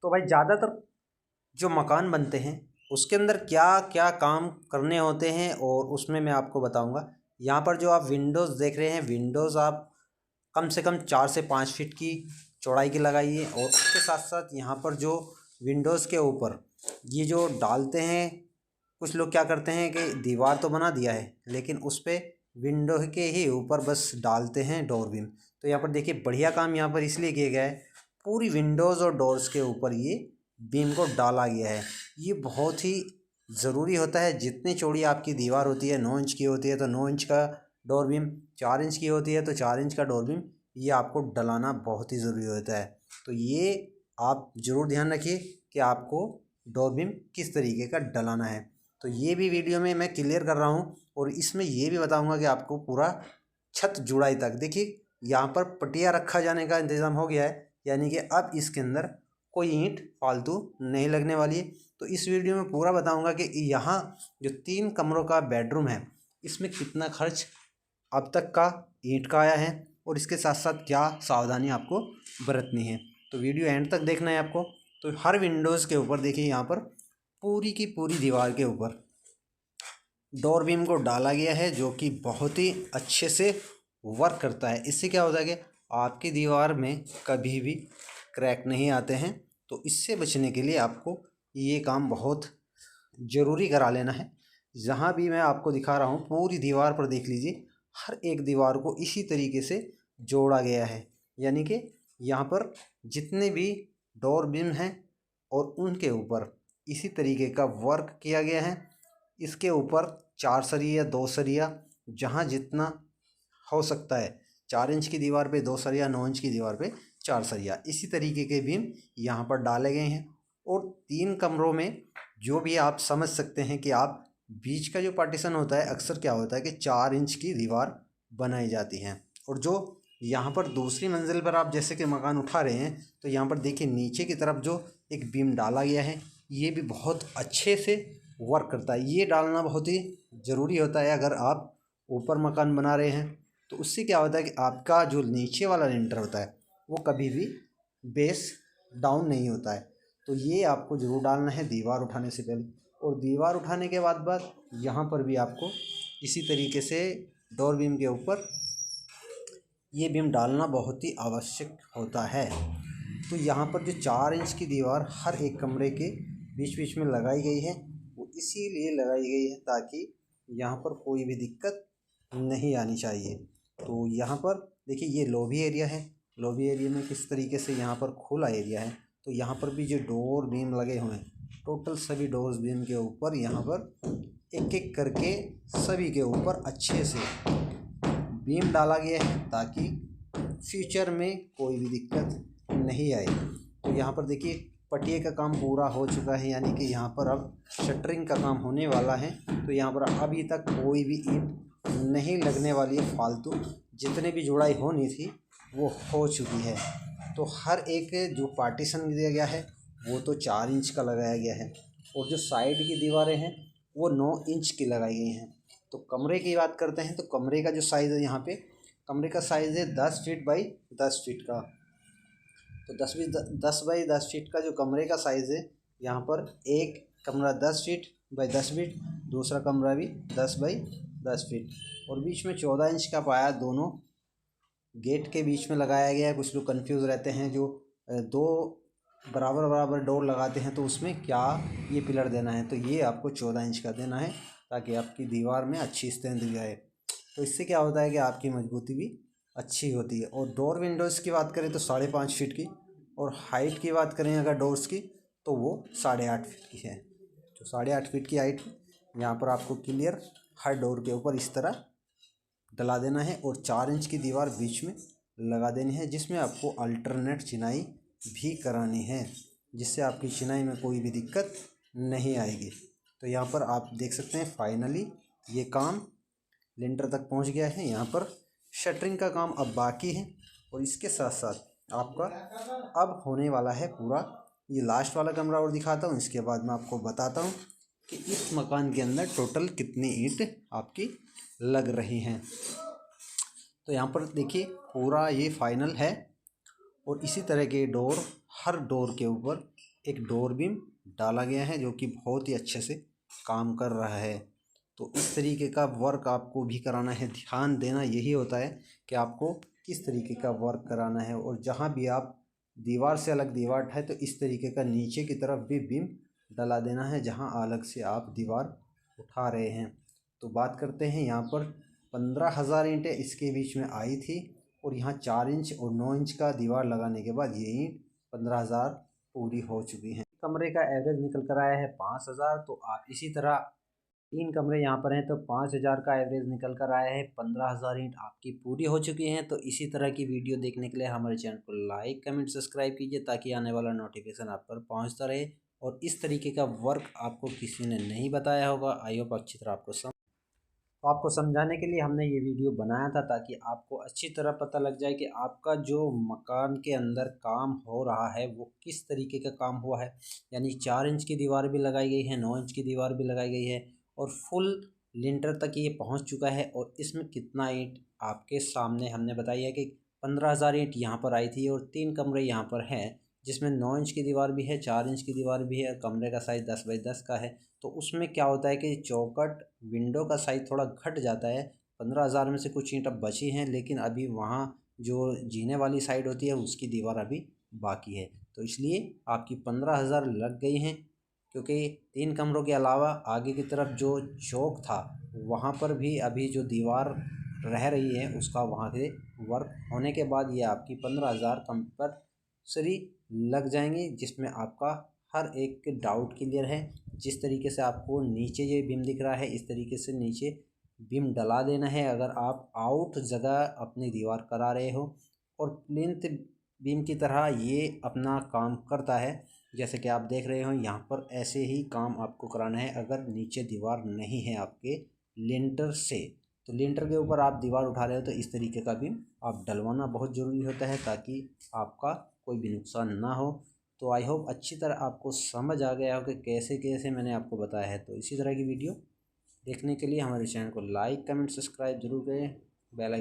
तो भाई ज़्यादातर जो मकान बनते हैं उसके अंदर क्या क्या काम करने होते हैं और उसमें मैं आपको बताऊंगा। यहाँ पर जो आप विंडोज़ देख रहे हैं, विंडोज़ आप कम से कम 4 से 5 फीट की चौड़ाई की लगाइए। और उसके साथ साथ यहाँ पर जो विंडोज़ के ऊपर ये जो डालते हैं, कुछ लोग क्या करते हैं कि दीवार तो बना दिया है लेकिन उस पर विंडो के ही ऊपर बस डालते हैं डोर बीम। तो यहाँ पर देखिए बढ़िया काम यहाँ पर इसलिए किया गया है, पूरी विंडोज़ और डोर्स के ऊपर ये बीम को डाला गया है। ये बहुत ही ज़रूरी होता है। जितनी चौड़ी आपकी दीवार होती है, 9 इंच की होती है तो 9 इंच का डोर बीम, 4 इंच की होती है तो 4 इंच का डोर बीम, ये आपको डलाना बहुत ही ज़रूरी होता है। तो ये आप ज़रूर ध्यान रखिए कि आपको डोर बीम किस तरीके का डलाना है। तो ये भी वीडियो में मैं क्लियर कर रहा हूँ और इसमें ये भी बताऊँगा कि आपको पूरा छत जुड़ाई तक, देखिए यहाँ पर पटिया रखा जाने का इंतज़ाम हो गया है, यानी कि अब इसके अंदर कोई ईंट फालतू नहीं लगने वाली है। तो इस वीडियो में पूरा बताऊंगा कि यहाँ जो 3 कमरों का बेडरूम है इसमें कितना खर्च अब तक का ईंट का आया है और इसके साथ साथ क्या सावधानी आपको बरतनी है। तो वीडियो एंड तक देखना है आपको। तो हर विंडोज़ के ऊपर देखिए यहाँ पर पूरी की पूरी दीवार के ऊपर डोर बीम को डाला गया है, जो कि बहुत ही अच्छे से वर्क करता है। इससे क्या होता है कि आपकी दीवार में कभी भी क्रैक नहीं आते हैं। तो इससे बचने के लिए आपको ये काम बहुत ज़रूरी करा लेना है। जहाँ भी मैं आपको दिखा रहा हूँ पूरी दीवार पर देख लीजिए, हर एक दीवार को इसी तरीके से जोड़ा गया है। यानी कि यहाँ पर जितने भी डोर बीम हैं और उनके ऊपर इसी तरीके का वर्क किया गया है। इसके ऊपर 4 सरिया 2 सरिया, जहाँ जितना हो सकता है, 4 इंच की दीवार पे 2 सरिया, 9 इंच की दीवार पे 4 सरिया, इसी तरीके के बीम यहाँ पर डाले गए हैं। और 3 कमरों में जो भी आप समझ सकते हैं कि आप बीच का जो पार्टीशन होता है, अक्सर क्या होता है कि 4 इंच की दीवार बनाई जाती है। और जो यहाँ पर दूसरी मंजिल पर आप जैसे कि मकान उठा रहे हैं तो यहाँ पर देखिए नीचे की तरफ जो एक बीम डाला गया है, ये भी बहुत अच्छे से वर्क करता है। ये डालना बहुत ही ज़रूरी होता है। अगर आप ऊपर मकान बना रहे हैं तो उससे क्या होता है कि आपका जो नीचे वाला लिंटर होता है वो कभी भी बेस डाउन नहीं होता है। तो ये आपको ज़रूर डालना है दीवार उठाने से पहले। और दीवार उठाने के बाद यहाँ पर भी आपको इसी तरीके से डोर बीम के ऊपर ये बीम डालना बहुत ही आवश्यक होता है। तो यहाँ पर जो 4 इंच की दीवार हर एक कमरे के बीच बीच में लगाई गई है, वो इसीलिए लगाई गई है ताकि यहाँ पर कोई भी दिक्कत नहीं आनी चाहिए। तो यहाँ पर देखिए ये लॉबी एरिया है। लॉबी एरिया में किस तरीके से यहाँ पर खुला एरिया है। तो यहाँ पर भी जो डोर बीम लगे हुए हैं, टोटल सभी डोर बीम के ऊपर यहाँ पर एक एक करके सभी के ऊपर अच्छे से बीम डाला गया है ताकि फ्यूचर में कोई भी दिक्कत नहीं आए। तो यहाँ पर देखिए पटिए का काम पूरा हो चुका है, यानी कि यहाँ पर अब शटरिंग का काम होने वाला है। तो यहाँ पर अभी तक कोई भी ईंट नहीं लगने वाली है फालतू। जितने भी जुड़ाई होनी थी वो हो चुकी है। तो हर एक जो पार्टीशन दिया गया है वो तो 4 इंच का लगाया गया है और जो साइड की दीवारें हैं वो 9 इंच की लगाई गई हैं। तो कमरे की बात करते हैं तो कमरे का जो साइज़ है, यहाँ पे कमरे का साइज़ है 10 फीट बाई 10 फीट का। तो 10 बाई 10 फीट का जो कमरे का साइज़ है, यहाँ पर एक कमरा 10 फीट बाई 10 फीट, दूसरा कमरा भी 10 बाई 10 फीट और बीच में 14 इंच का पाया दोनों गेट के बीच में लगाया गया है। कुछ लोग कंफ्यूज रहते हैं, जो दो बराबर बराबर डोर लगाते हैं तो उसमें क्या ये पिलर देना है। तो ये आपको 14 इंच का देना है ताकि आपकी दीवार में अच्छी स्ट्रेंथ भी आए। तो इससे क्या होता है कि आपकी मजबूती भी अच्छी होती है। और डोर विंडोज़ की बात करें तो 5.5 फीट की, और हाइट की बात करें अगर डोर्स की तो वो 8.5 फीट की है। तो 8.5 फीट की हाइट यहाँ पर आपको क्लियर हर डोर के ऊपर इस तरह डला देना है और 4 इंच की दीवार बीच में लगा देनी है, जिसमें आपको अल्टरनेट चिनाई भी करानी है, जिससे आपकी चिनाई में कोई भी दिक्कत नहीं आएगी। तो यहाँ पर आप देख सकते हैं फाइनली ये काम लिंटर तक पहुँच गया है। यहाँ पर शटरिंग का काम अब बाकी है और इसके साथ साथ आपका अब होने वाला है पूरा। ये लास्ट वाला कमरा और दिखाता हूँ, इसके बाद मैं आपको बताता हूँ कि इस मकान के अंदर टोटल कितनी ईंट आपकी लग रही हैं। तो यहाँ पर देखिए पूरा ये फाइनल है और इसी तरह के डोर हर डोर के ऊपर एक डोर बीम डाला गया है जो कि बहुत ही अच्छे से काम कर रहा है। तो इस तरीके का वर्क आपको भी कराना है। ध्यान देना यही होता है कि आपको किस तरीके का वर्क कराना है। और जहाँ भी आप दीवार से अलग दीवार उठाए तो इस तरीके का नीचे की तरफ भी बीम डला देना है जहाँ अलग से आप दीवार उठा रहे हैं। तो बात करते हैं, यहाँ पर 15,000 ईंटें इसके बीच में आई थी और यहाँ 4 इंच और 9 इंच का दीवार लगाने के बाद ये ईंट 15,000 पूरी हो चुकी हैं। कमरे का एवरेज निकल कर आया है 5,000। तो आप इसी तरह 3 कमरे यहाँ पर हैं तो 5,000 का एवरेज निकल कर आया है। 15,000 ईंट आपकी पूरी हो चुकी हैं। तो इसी तरह की वीडियो देखने के लिए हमारे चैनल को लाइक कमेंट सब्सक्राइब कीजिए ताकि आने वाला नोटिफिकेशन आप पर पहुँचता रहे। और इस तरीके का वर्क आपको किसी ने नहीं बताया होगा। आई होप अच्छी तरह आपको समझाने के लिए हमने ये वीडियो बनाया था ताकि आपको अच्छी तरह पता लग जाए कि आपका जो मकान के अंदर काम हो रहा है वो किस तरीके का काम हुआ है। यानी 4 इंच की दीवार भी लगाई गई है, 9 इंच की दीवार भी लगाई गई है और फुल लिंटर तक ये पहुंच चुका है। और इसमें कितना ईंट आपके सामने हमने बताई है कि 15,000 ईंट यहाँ पर आई थी और 3 कमरे यहाँ पर हैं जिसमें 9 इंच की दीवार भी है, 4 इंच की दीवार भी है और कमरे का साइज़ 10 बाई 10 का है। तो उसमें क्या होता है कि चौखट विंडो का साइज़ थोड़ा घट जाता है। 15,000 में से कुछ ईंट अब बची हैं लेकिन अभी वहाँ जो जीने वाली साइड होती है उसकी दीवार अभी बाकी है। तो इसलिए आपकी 15,000 लग गई हैं क्योंकि 3 कमरों के अलावा आगे की तरफ जो चौक था वहाँ पर भी अभी जो दीवार रह रही है उसका वहाँ से वर्क होने के बाद ये आपकी 15,000 कंपल्सरी लग जाएंगी जिसमें आपका हर एक डाउट क्लियर है। जिस तरीके से आपको नीचे ये बीम दिख रहा है इस तरीके से नीचे बीम डला देना है अगर आप आउट जगह अपनी दीवार करा रहे हो। और प्लिंथ बीम की तरह ये अपना काम करता है। जैसे कि आप देख रहे हो यहाँ पर ऐसे ही काम आपको कराना है अगर नीचे दीवार नहीं है आपके लिंटर से। तो लिंटर के ऊपर आप दीवार उठा रहे हो तो इस तरीके का बीम आप डलवाना बहुत ज़रूरी होता है ताकि आपका कोई भी नुकसान ना हो। तो आई होप अच्छी तरह आपको समझ आ गया हो कि कैसे कैसे मैंने आपको बताया है। तो इसी तरह की वीडियो देखने के लिए हमारे चैनल को लाइक कमेंट सब्सक्राइब जरूर करें। Bell icon